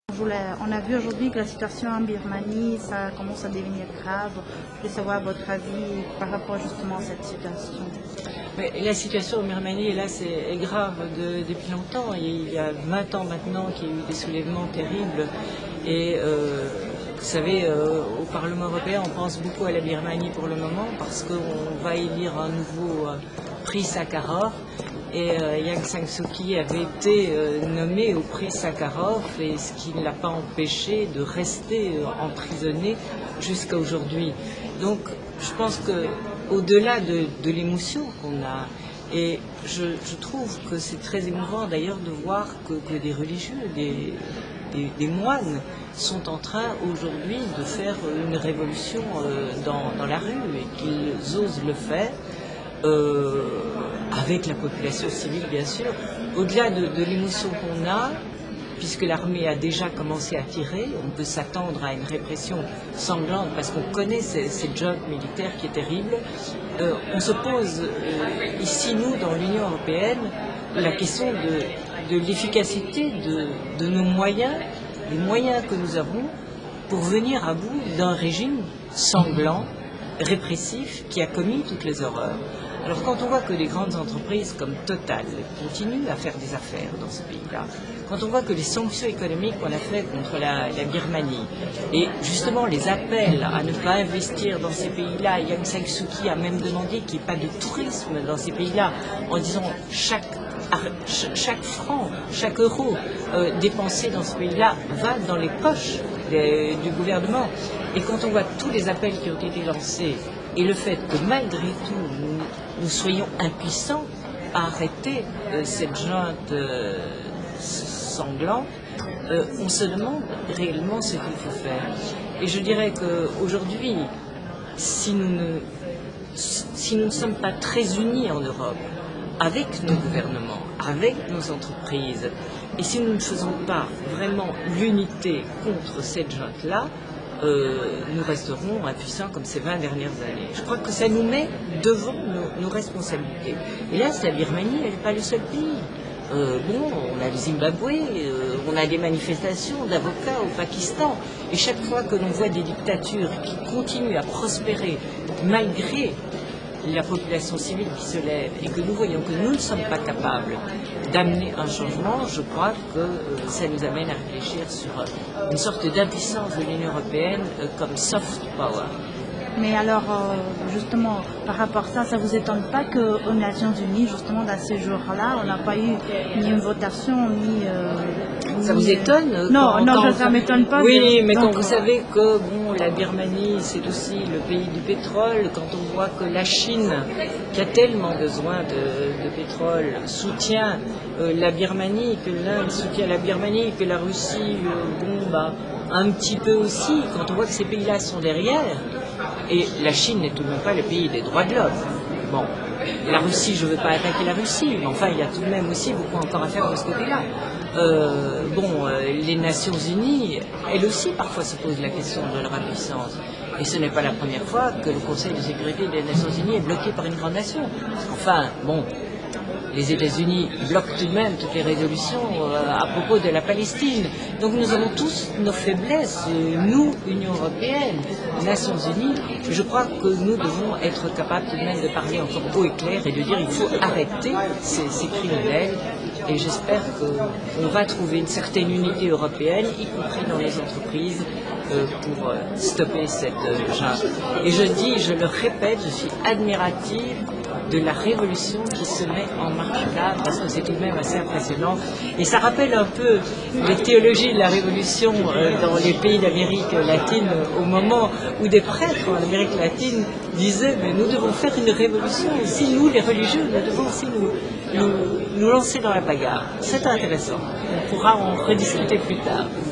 On a vu aujourd'hui que la situation en Birmanie, ça commence à devenir grave. Je voulais savoir votre avis par rapport justement à cette situation. Mais la situation en Birmanie, là, est grave depuis longtemps. Il y a 20 ans maintenant qu'il y a eu des soulèvements terribles. Et vous savez, au Parlement européen, on pense beaucoup à la Birmanie pour le moment parce qu'on va élire un nouveau prix Sakharov. Et Aung San Suu Kyi avait été nommé au prix Sakharov, et ce qui ne l'a pas empêché de rester emprisonné jusqu'à aujourd'hui. Donc je pense qu'au-delà de l'émotion qu'on a, et je trouve que c'est très émouvant d'ailleurs de voir que des religieux, des moines sont en train aujourd'hui de faire une révolution dans la rue, et qu'ils osent le faire. Avec la population civile bien sûr, au-delà de l'émotion qu'on a, puisque l'armée a déjà commencé à tirer, on peut s'attendre à une répression sanglante parce qu'on connaît cette junte militaire qui est terrible. On se pose ici, nous, dans l'Union européenne, la question de l'efficacité de nos moyens, les moyens que nous avons pour venir à bout d'un régime sanglant, répressif, qui a commis toutes les horreurs. Alors quand on voit que des grandes entreprises comme Total continuent à faire des affaires dans ce pays-là, quand on voit que les sanctions économiques qu'on a faites contre la Birmanie, et justement les appels à ne pas investir dans ces pays-là, Aung San Suu Kyi a même demandé qu'il n'y ait pas de tourisme dans ces pays-là, en disant chaque franc, chaque euro dépensé dans ce pays-là va dans les poches du gouvernement. Et quand on voit tous les appels qui ont été lancés, et le fait que malgré tout, nous soyons impuissants à arrêter cette junte sanglante, on se demande réellement ce qu'il faut faire. Et je dirais qu'aujourd'hui, si nous ne sommes pas très unis en Europe, avec nos gouvernements, avec nos entreprises, et si nous ne faisons pas vraiment l'unité contre cette junte-là, nous resterons impuissants comme ces 20 dernières années. Je crois que ça nous met devant nos responsabilités. Et là, la Birmanie, elle n'est pas le seul pays. On a le Zimbabwe, on a des manifestations d'avocats au Pakistan. Et chaque fois que l'on voit des dictatures qui continuent à prospérer malgré la population civile qui se lève, et que nous voyons que nous ne sommes pas capables d'amener un changement, je crois que ça nous amène à réfléchir sur une sorte d'impuissance de l'Union européenne comme soft power. Mais alors, justement, par rapport à ça, ça ne vous étonne pas qu'aux Nations Unies, justement, dans ces jours-là, on n'a pas eu ni une votation, ni... Ça vous étonne? Non, ça ne m'étonne pas. Oui, mais quand vous savez que la Birmanie, c'est aussi le pays du pétrole, quand on voit que la Chine, qui a tellement besoin de pétrole, soutient la Birmanie, que l'Inde soutient la Birmanie, que la Russie, un petit peu aussi, quand on voit que ces pays-là sont derrière, et la Chine n'est tout de même pas le pays des droits de l'homme. Bon, la Russie, je ne veux pas attaquer la Russie, mais enfin, il y a tout de même aussi beaucoup encore à faire de ce côté-là. Les Nations Unies, elles aussi, parfois se posent la question de leur impuissance. Et ce n'est pas la première fois que le Conseil de sécurité des Nations Unies est bloqué par une grande nation. Enfin, les États-Unis bloquent tout de même toutes les résolutions à propos de la Palestine. Donc nous avons tous nos faiblesses, nous, Union européenne, Nations Unies. Je crois que nous devons être capables tout de même de parler encore haut et clair et de dire qu'il faut arrêter ces criminels. Et j'espère qu'on va trouver une certaine unité européenne, y compris dans les entreprises, pour stopper cette junte. Et je le répète, je suis admirative de la révolution qui se met en marche là, parce que c'est tout de même assez impressionnant. Et ça rappelle un peu les théologies de la révolution dans les pays d'Amérique latine, au moment où des prêtres en Amérique latine disaient « mais nous devons faire une révolution aussi, nous les religieux, nous devons aussi nous lancer dans la bagarre ». C'est intéressant, on pourra en rediscuter plus tard.